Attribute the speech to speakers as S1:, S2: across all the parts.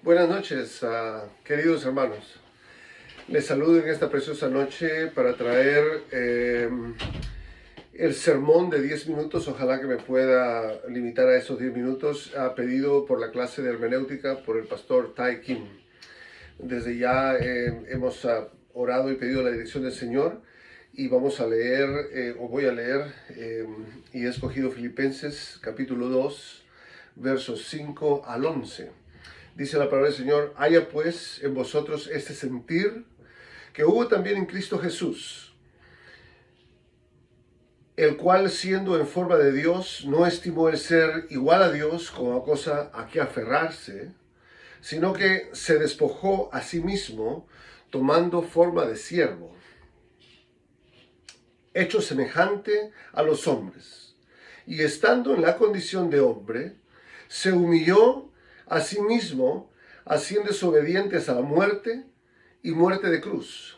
S1: Buenas noches, queridos hermanos. Les saludo en esta preciosa noche para traer el sermón de 10 minutos. Ojalá que me pueda limitar a esos 10 minutos, pedido por la clase de hermenéutica por el pastor Tai Kim. Desde ya hemos orado y pedido la dirección del Señor y vamos a leer, voy a leer, y he escogido Filipenses capítulo 2, versos 5 al 11. Dice la palabra del Señor: haya pues en vosotros este sentir que hubo también en Cristo Jesús, el cual, siendo en forma de Dios, no estimó el ser igual a Dios como cosa a que aferrarse, sino que se despojó a sí mismo, tomando forma de siervo, hecho semejante a los hombres, y estando en la condición de hombre, se humilló a sí mismo, haciéndose obedientes a la muerte y muerte de cruz,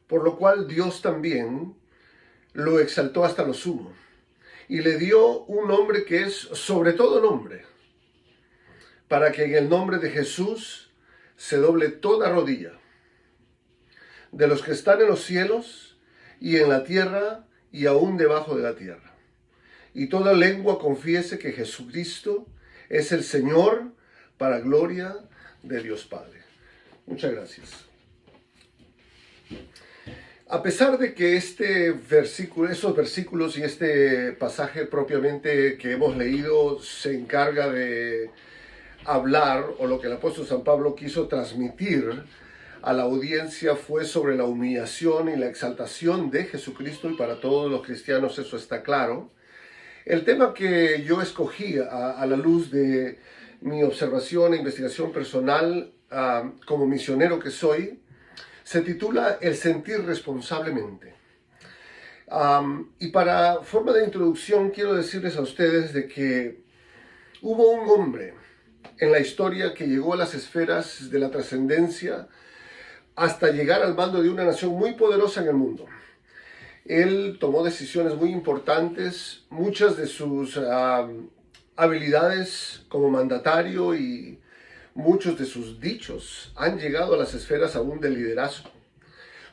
S1: por lo cual Dios también lo exaltó hasta lo sumo, y le dio un nombre que es sobre todo nombre, para que en el nombre de Jesús se doble toda rodilla, de los que están en los cielos y en la tierra y aún debajo de la tierra, y toda lengua confiese que Jesucristo es el Señor, para gloria de Dios Padre. Muchas gracias. A pesar de que esos versículos y este pasaje propiamente que hemos leído se encarga de hablar, o lo que el apóstol San Pablo quiso transmitir a la audiencia fue sobre la humillación y la exaltación de Jesucristo, y para todos los cristianos eso está claro, el tema que yo escogí a la luz de mi observación e investigación personal como misionero que soy, se titula El sentir responsablemente. Y para forma de introducción quiero decirles a ustedes de que hubo un hombre en la historia que llegó a las esferas de la trascendencia hasta llegar al mando de una nación muy poderosa en el mundo. Él tomó decisiones muy importantes, muchas de sus habilidades como mandatario y muchos de sus dichos han llegado a las esferas aún del liderazgo.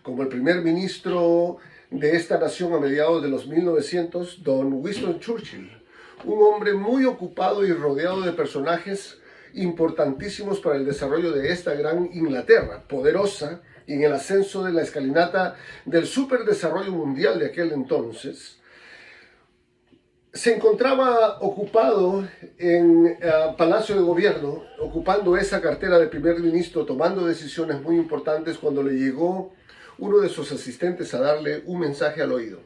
S1: Como el primer ministro de esta nación a mediados de los 1900, don Winston Churchill, un hombre muy ocupado y rodeado de personajes importantísimos para el desarrollo de esta gran Inglaterra, poderosa y en el ascenso de la escalinata del superdesarrollo mundial de aquel entonces. Se encontraba ocupado en Palacio de Gobierno, ocupando esa cartera de primer ministro, tomando decisiones muy importantes, cuando le llegó uno de sus asistentes a darle un mensaje al oído.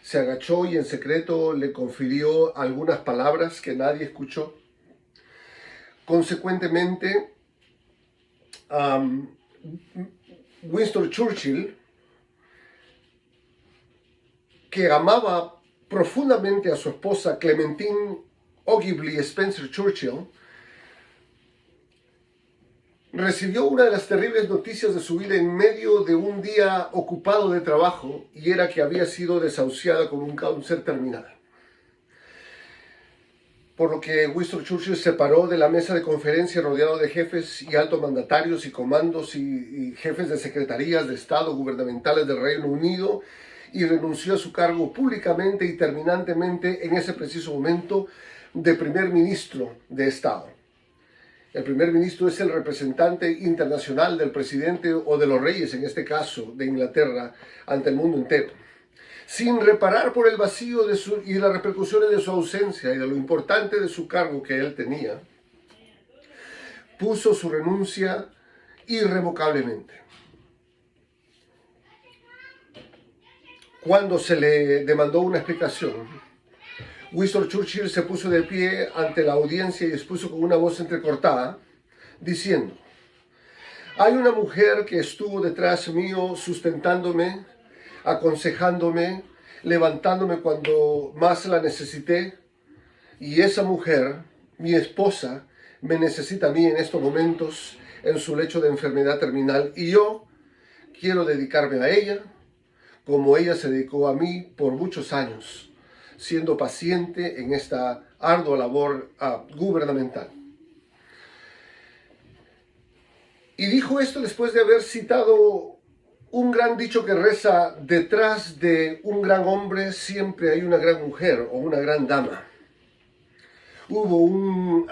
S1: Se agachó y en secreto le confirió algunas palabras que nadie escuchó. Consecuentemente, Winston Churchill, que amaba profundamente a su esposa Clementine Ogilvy Spencer Churchill, recibió una de las terribles noticias de su vida en medio de un día ocupado de trabajo, y era que había sido desahuciada con un cáncer terminal. Por lo que Winston Churchill se paró de la mesa de conferencia rodeado de jefes y altos mandatarios y comandos y jefes de secretarías de Estado gubernamentales del Reino Unido, y renunció a su cargo públicamente y terminantemente en ese preciso momento de primer ministro de Estado. El primer ministro es el representante internacional del presidente o de los reyes, en este caso de Inglaterra, ante el mundo entero. Sin reparar por el vacío y las repercusiones de su ausencia y de lo importante de su cargo que él tenía, puso su renuncia irrevocablemente. Cuando se le demandó una explicación, Winston Churchill se puso de pie ante la audiencia y expuso con una voz entrecortada, diciendo: hay una mujer que estuvo detrás mío sustentándome, aconsejándome, levantándome cuando más la necesité, y esa mujer, mi esposa, me necesita a mí en estos momentos en su lecho de enfermedad terminal, y yo quiero dedicarme a ella como ella se dedicó a mí por muchos años, siendo paciente en esta ardua labor gubernamental. Y dijo esto después de haber citado un gran dicho que reza: detrás de un gran hombre siempre hay una gran mujer o una gran dama. Hubo un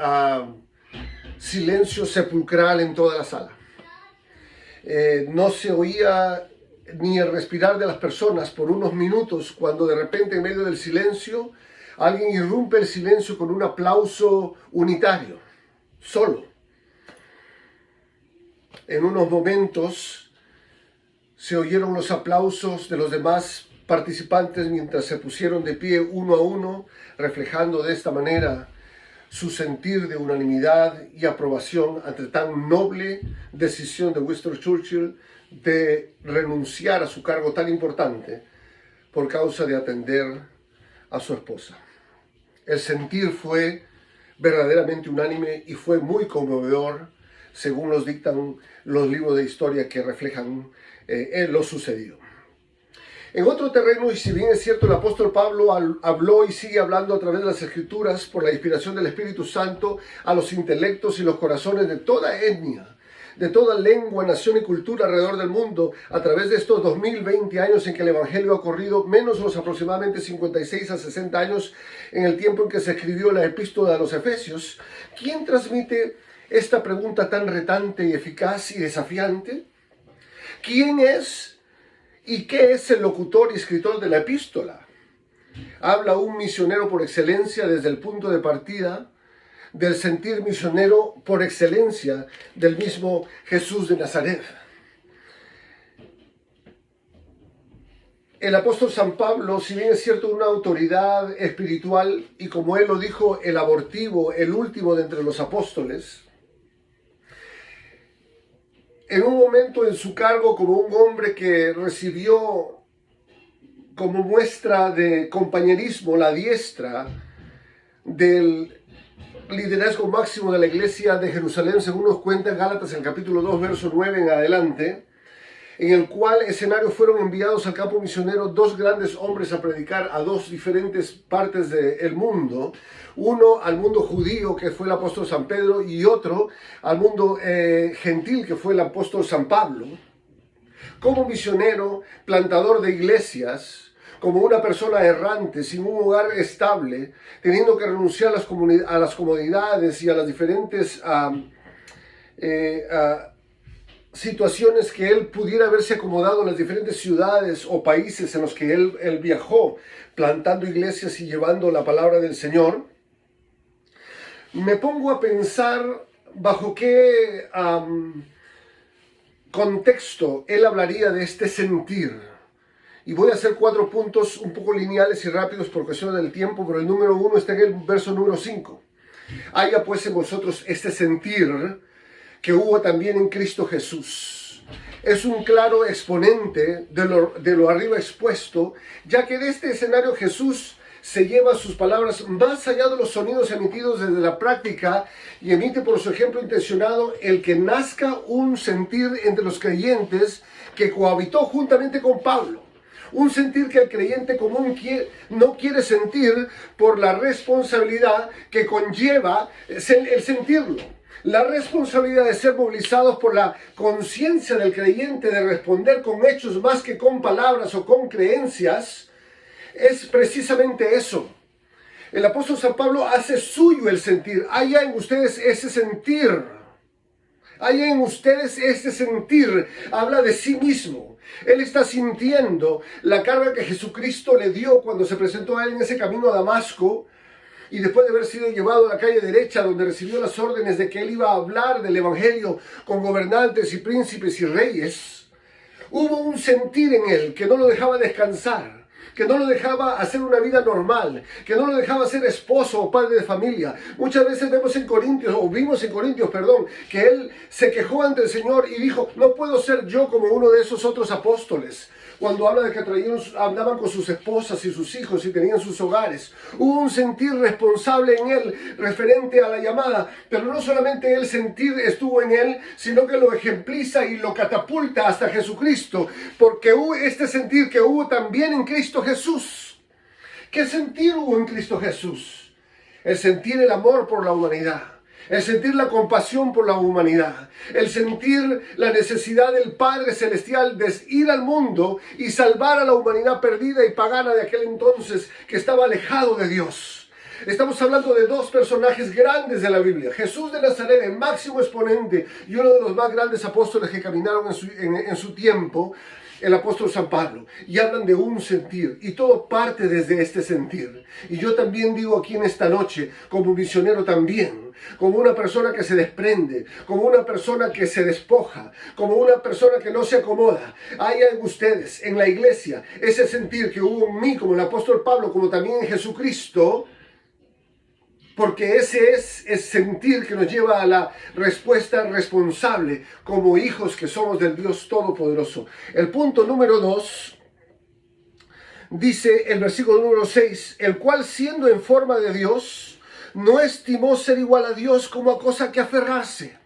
S1: silencio sepulcral en toda la sala. No se oía ni el respirar de las personas por unos minutos, cuando de repente, en medio del silencio, alguien irrumpe el silencio con un aplauso unitario, solo. En unos momentos se oyeron los aplausos de los demás participantes mientras se pusieron de pie uno a uno, reflejando de esta manera su sentir de unanimidad y aprobación ante tan noble decisión de Winston Churchill de renunciar a su cargo tan importante por causa de atender a su esposa. El sentir fue verdaderamente unánime y fue muy conmovedor, según nos dictan los libros de historia que reflejan lo sucedido. En otro terreno, y si bien es cierto, el apóstol Pablo habló y sigue hablando a través de las Escrituras por la inspiración del Espíritu Santo a los intelectos y los corazones de toda etnia, de toda lengua, nación y cultura alrededor del mundo, a través de estos 2020 años en que el Evangelio ha corrido, menos los aproximadamente 56 a 60 años en el tiempo en que se escribió la epístola a los Efesios. ¿Quién transmite esta pregunta tan retante y eficaz y desafiante? ¿Quién es y qué es el locutor y escritor de la epístola? Habla un misionero por excelencia desde el punto de partida del sentir misionero por excelencia del mismo Jesús de Nazaret. El apóstol San Pablo, si bien es cierto una autoridad espiritual y, como él lo dijo, el abortivo, el último de entre los apóstoles, en un momento en su cargo como un hombre que recibió como muestra de compañerismo la diestra del liderazgo máximo de la iglesia de Jerusalén, según nos cuenta en Gálatas, en el capítulo 2, verso 9 en adelante, en el cual escenario fueron enviados al campo misionero dos grandes hombres a predicar a dos diferentes partes del mundo. Uno al mundo judío, que fue el apóstol San Pedro, y otro al mundo gentil, que fue el apóstol San Pablo. Como misionero, plantador de iglesias, como una persona errante, sin un hogar estable, teniendo que renunciar a las comodidades y a las diferentes situaciones que él pudiera haberse acomodado en las diferentes ciudades o países en los que él viajó, plantando iglesias y llevando la palabra del Señor. Me pongo a pensar bajo qué contexto él hablaría de este sentir. Y voy a hacer 4 puntos un poco lineales y rápidos por cuestión del tiempo, pero el número 1 está en el verso número 5. Haya pues en vosotros este sentir que hubo también en Cristo Jesús. Es un claro exponente de lo arriba expuesto, ya que de este escenario Jesús se lleva sus palabras más allá de los sonidos emitidos desde la práctica y emite por su ejemplo intencionado el que nazca un sentir entre los creyentes que cohabitó juntamente con Pablo. Un sentir que el creyente común no quiere sentir por la responsabilidad que conlleva el sentirlo. La responsabilidad de ser movilizados por la conciencia del creyente de responder con hechos más que con palabras o con creencias es precisamente eso. El apóstol San Pablo hace suyo el sentir. Haya en ustedes ese sentir. Haya en ustedes ese sentir. Habla de sí mismo. Él está sintiendo la carga que Jesucristo le dio cuando se presentó a él en ese camino a Damasco. Y después de haber sido llevado a la calle derecha, donde recibió las órdenes de que él iba a hablar del evangelio con gobernantes y príncipes y reyes, hubo un sentir en él que no lo dejaba descansar, que no lo dejaba hacer una vida normal, que no lo dejaba ser esposo o padre de familia. Muchas veces vimos en Corintios, que él se quejó ante el Señor y dijo: no puedo ser yo como uno de esos otros apóstoles. Cuando habla de que andaban con sus esposas y sus hijos y tenían sus hogares, hubo un sentir responsable en él referente a la llamada, pero no solamente el sentir estuvo en él, sino que lo ejempliza y lo catapulta hasta Jesucristo, porque hubo este sentir que hubo también en Cristo Jesús. ¿Qué sentir hubo en Cristo Jesús? El sentir el amor por la humanidad, el sentir la compasión por la humanidad, el sentir la necesidad del Padre Celestial de ir al mundo y salvar a la humanidad perdida y pagana de aquel entonces que estaba alejado de Dios. Estamos hablando de dos personajes grandes de la Biblia. Jesús de Nazaret, el máximo exponente y uno de los más grandes apóstoles que caminaron en su tiempo, el apóstol San Pablo, y hablan de un sentir, y todo parte desde este sentir. Y yo también digo aquí en esta noche, como misionero también, como una persona que se desprende, como una persona que se despoja, como una persona que no se acomoda, hay en ustedes, en la iglesia, ese sentir que hubo en mí, como el apóstol Pablo, como también en Jesucristo, porque ese es el sentir que nos lleva a la respuesta responsable como hijos que somos del Dios Todopoderoso. El punto número 2, dice el versículo número 6, el cual siendo en forma de Dios, no estimó ser igual a Dios como a cosa que aferrarse.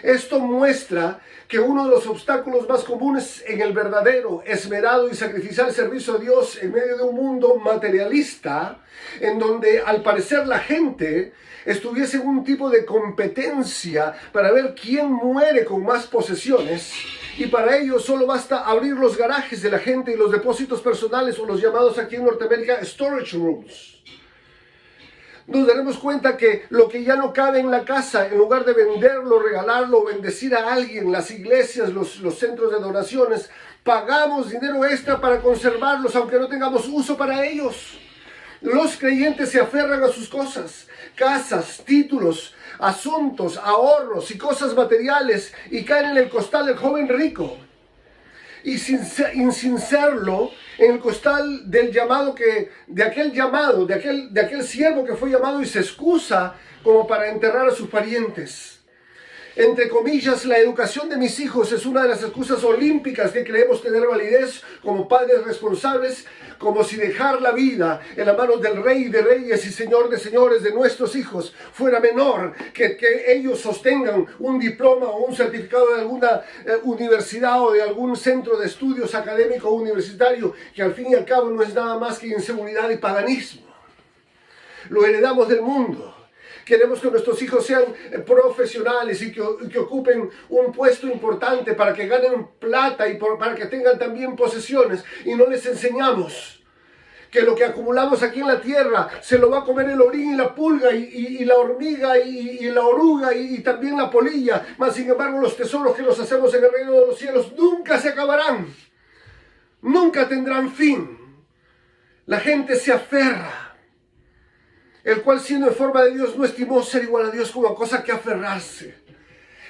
S1: Esto muestra que uno de los obstáculos más comunes en el verdadero, esmerado y sacrificial servicio a Dios en medio de un mundo materialista, en donde al parecer la gente estuviese en un tipo de competencia para ver quién muere con más posesiones, y para ello solo basta abrir los garajes de la gente y los depósitos personales, o los llamados aquí en Norteamérica storage rooms. Nos daremos cuenta que lo que ya no cabe en la casa, en lugar de venderlo, regalarlo, bendecir a alguien, las iglesias, los centros de donaciones, pagamos dinero extra para conservarlos, aunque no tengamos uso para ellos. Los creyentes se aferran a sus cosas, casas, títulos, asuntos, ahorros y cosas materiales, y caen en el costal del joven rico. Y sin serlo, en el costal del llamado de aquel siervo que fue llamado y se excusa como para enterrar a sus parientes. Entre comillas, la educación de mis hijos es una de las excusas olímpicas que creemos tener validez como padres responsables, como si dejar la vida en las manos del Rey de Reyes y Señor de Señores de nuestros hijos fuera menor que ellos sostengan un diploma o un certificado de alguna universidad o de algún centro de estudios académico o universitario, que al fin y al cabo no es nada más que inseguridad y paganismo. Lo heredamos del mundo. Queremos que nuestros hijos sean profesionales y que ocupen un puesto importante para que ganen plata y para que tengan también posesiones. Y no les enseñamos que lo que acumulamos aquí en la tierra se lo va a comer el orín y la pulga y la hormiga y la oruga y también la polilla. Mas sin embargo los tesoros que los hacemos en el reino de los cielos nunca se acabarán. Nunca tendrán fin. La gente se aferra, el cual siendo en forma de Dios no estimó ser igual a Dios como a cosa que aferrarse.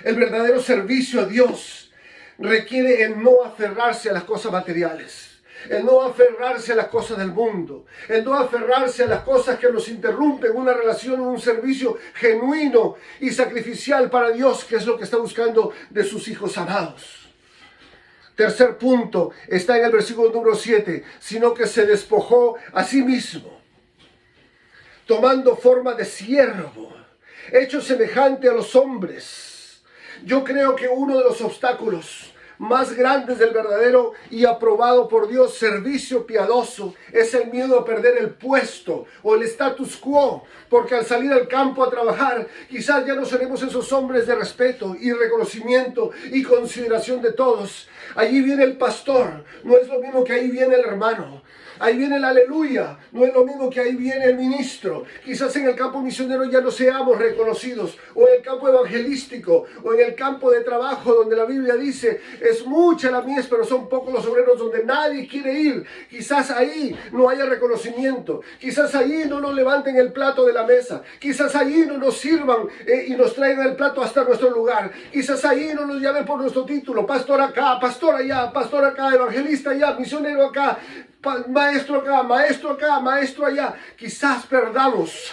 S1: El verdadero servicio a Dios requiere el no aferrarse a las cosas materiales, el no aferrarse a las cosas del mundo, el no aferrarse a las cosas que nos interrumpen una relación, un servicio genuino y sacrificial para Dios, que es lo que está buscando de sus hijos amados. Tercer punto, está en el versículo número 7, sino que se despojó a sí mismo, tomando forma de siervo, hecho semejante a los hombres. Yo creo que uno de los obstáculos más grandes del verdadero y aprobado por Dios servicio piadoso es el miedo a perder el puesto o el status quo, porque al salir al campo a trabajar quizás ya no seremos esos hombres de respeto y reconocimiento y consideración de todos. Allí viene el pastor, no es lo mismo que ahí viene el hermano. Ahí viene el aleluya, no es lo mismo que ahí viene el ministro. Quizás en el campo misionero ya no seamos reconocidos, o en el campo evangelístico, o en el campo de trabajo donde la Biblia dice, es mucha la mies, pero son pocos los obreros, donde nadie quiere ir. Quizás ahí no haya reconocimiento, quizás ahí no nos levanten el plato de la mesa, quizás ahí no nos sirvan y nos traigan el plato hasta nuestro lugar, quizás ahí no nos llamen por nuestro título, pastor acá, pastor allá, evangelista allá, misionero acá, maestro acá, maestro allá. Quizás perdamos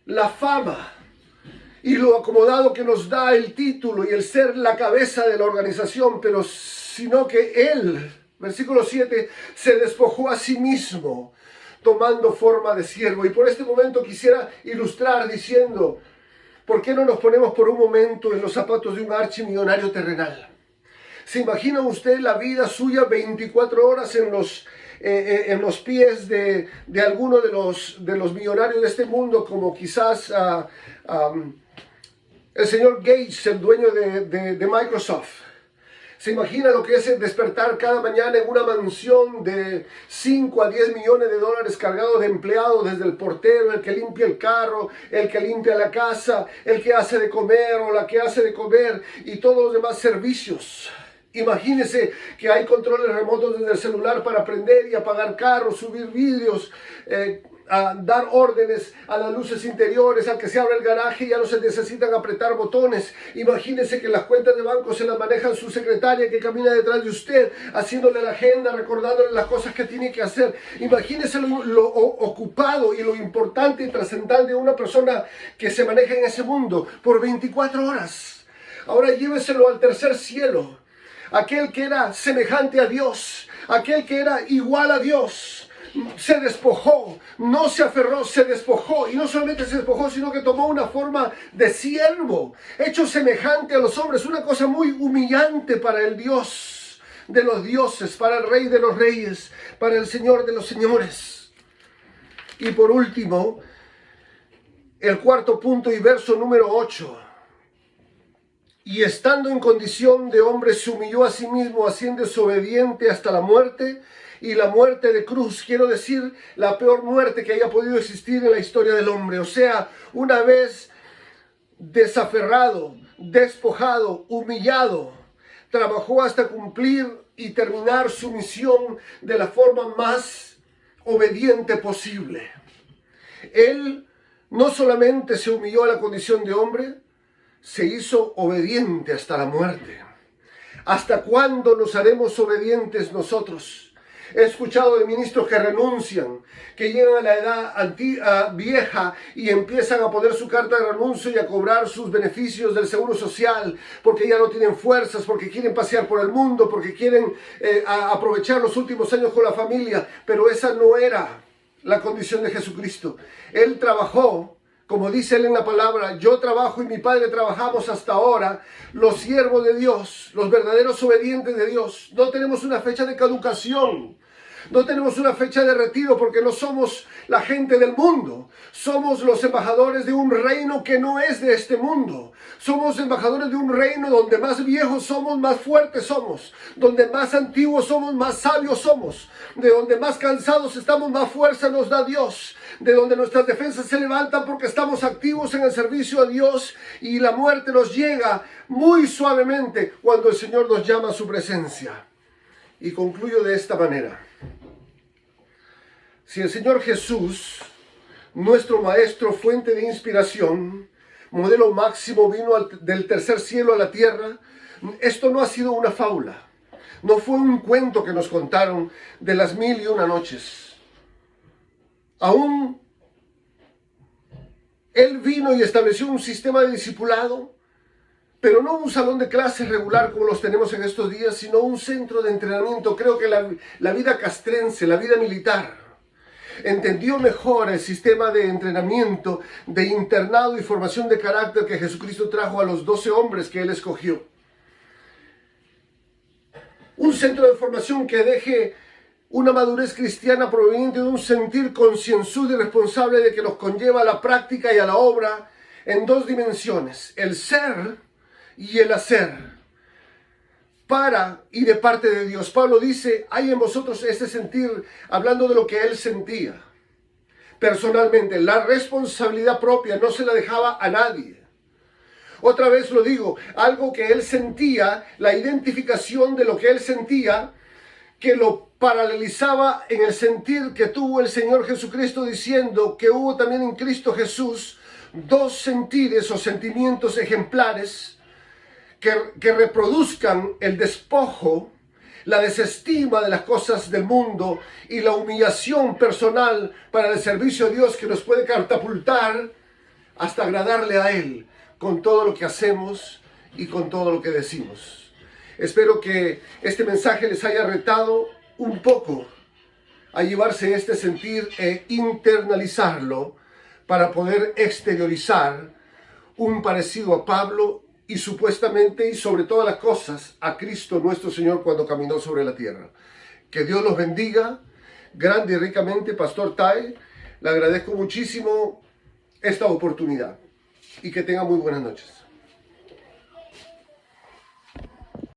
S1: la fama y lo acomodado que nos da el título y el ser la cabeza de la organización, pero sino que él, versículo 7, se despojó a sí mismo, tomando forma de siervo. Y por este momento quisiera ilustrar diciendo, ¿por qué no nos ponemos por un momento en los zapatos de un archimillonario terrenal? ¿Se imagina usted la vida suya 24 horas en en los pies de alguno de los millonarios de este mundo, como quizás el señor Gates, el dueño de Microsoft. ¿Se imagina lo que es el despertar cada mañana en una mansión de 5 a 10 millones de dólares cargados de empleados, desde el portero, el que limpia el carro, el que limpia la casa, el que hace de comer o la que hace de comer y todos los demás servicios? Imagínese que hay controles remotos desde el celular para prender y apagar carros, subir vídeos, a dar órdenes a las luces interiores, al que se abre el garaje ya no se necesitan apretar botones. Imagínese que las cuentas de banco se las manejan su secretaria que camina detrás de usted, haciéndole la agenda, recordándole las cosas que tiene que hacer. Imagínese lo ocupado y lo importante y trascendente de una persona que se maneja en ese mundo por 24 horas. Ahora lléveselo al tercer cielo. Aquel que era semejante a Dios, aquel que era igual a Dios, se despojó, no se aferró, se despojó. Y no solamente se despojó, sino que tomó una forma de siervo, hecho semejante a los hombres. Una cosa muy humillante para el Dios de los dioses, para el Rey de los reyes, para el Señor de los señores. Y por último, el cuarto punto y verso número 8. Y estando en condición de hombre, se humilló a sí mismo, haciéndose obediente hasta la muerte, y la muerte de cruz. Quiero decir, la peor muerte que haya podido existir en la historia del hombre. O sea, una vez desaferrado, despojado, humillado, trabajó hasta cumplir y terminar su misión de la forma más obediente posible. Él no solamente se humilló a la condición de hombre, se hizo obediente hasta la muerte. ¿Hasta cuándo nos haremos obedientes nosotros? He escuchado de ministros que renuncian, que llegan a la edad vieja y empiezan a poner su carta de renuncio y a cobrar sus beneficios del seguro social, porque ya no tienen fuerzas, porque quieren pasear por el mundo, porque quieren aprovechar los últimos años con la familia. Pero esa no era la condición de Jesucristo. Él trabajó. Como dice él en la palabra, yo trabajo y mi Padre trabajamos hasta ahora. Los siervos de Dios, los verdaderos obedientes de Dios, no tenemos una fecha de caducación. No tenemos una fecha de retiro porque no somos la gente del mundo. Somos los embajadores de un reino que no es de este mundo. Somos embajadores de un reino donde más viejos somos, más fuertes somos. Donde más antiguos somos, más sabios somos. De donde más cansados estamos, más fuerza nos da Dios. De donde nuestras defensas se levantan porque estamos activos en el servicio a Dios y la muerte nos llega muy suavemente cuando el Señor nos llama a su presencia. Y concluyo de esta manera. Si el Señor Jesús, nuestro Maestro, fuente de inspiración, modelo máximo, vino del tercer cielo a la tierra, esto no ha sido una fábula. No fue un cuento que nos contaron de las 1001 noches. Aún Él vino y estableció un sistema de discipulado, pero no un salón de clases regular como los tenemos en estos días, sino un centro de entrenamiento. Creo que la vida castrense, la vida militar, entendió mejor el sistema de entrenamiento, de internado y formación de carácter que Jesucristo trajo a los 12 hombres que Él escogió. Un centro de formación que deje una madurez cristiana proveniente de un sentir concienzudo y responsable de que nos conlleva a la práctica y a la obra en dos dimensiones, el ser y el hacer, para y de parte de Dios. Pablo dice, hay en vosotros ese sentir, hablando de lo que él sentía personalmente. La responsabilidad propia no se la dejaba a nadie. Otra vez lo digo, algo que él sentía, la identificación de lo que él sentía, que lo paralelizaba en el sentir que tuvo el Señor Jesucristo, diciendo que hubo también en Cristo Jesús dos sentires o sentimientos ejemplares que reproduzcan el despojo, la desestima de las cosas del mundo y la humillación personal para el servicio a Dios, que nos puede catapultar hasta agradarle a Él con todo lo que hacemos y con todo lo que decimos. Espero que este mensaje les haya retado un poco a llevarse este sentir e internalizarlo para poder exteriorizar un parecido a Pablo y supuestamente y sobre todas las cosas a Cristo nuestro Señor cuando caminó sobre la tierra. Que Dios los bendiga, grande y ricamente, Pastor Tai. Le agradezco muchísimo esta oportunidad y que tenga muy buenas noches.